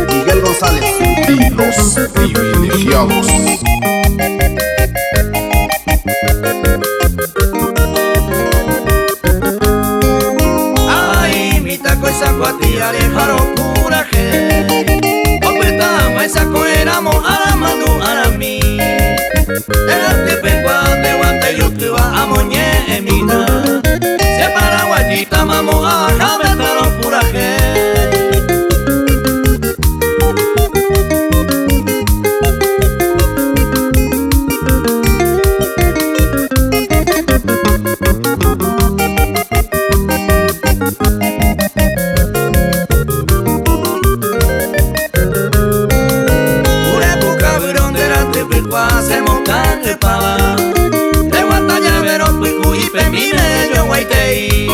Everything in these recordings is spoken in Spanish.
Miguel González y los privilegiados. Ay, mi taco y saco a ti, alejaro curaje. Opeta, mai saco éramos a la manu a la mi. Delante pengua de guanta y yutuba a moñe emina. Se para guayita mamo a jabetaro curaje. Se montan de pava de guatalla vero picu y pemile yo guaitei.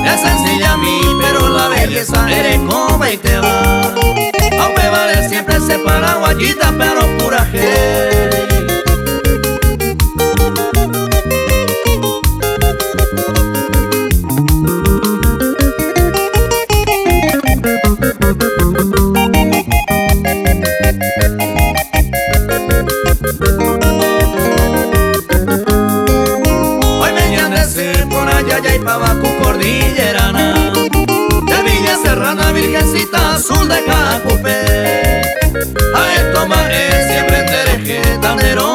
Es sencilla mi pero la belleza eres como y te va. Aunque vale siempre se para guayita pero pura gente. Y Pabacu cordillerana, de Villa Serrana, Virgencita Azul de Cacupé. A esto más siempre te dejé tandero.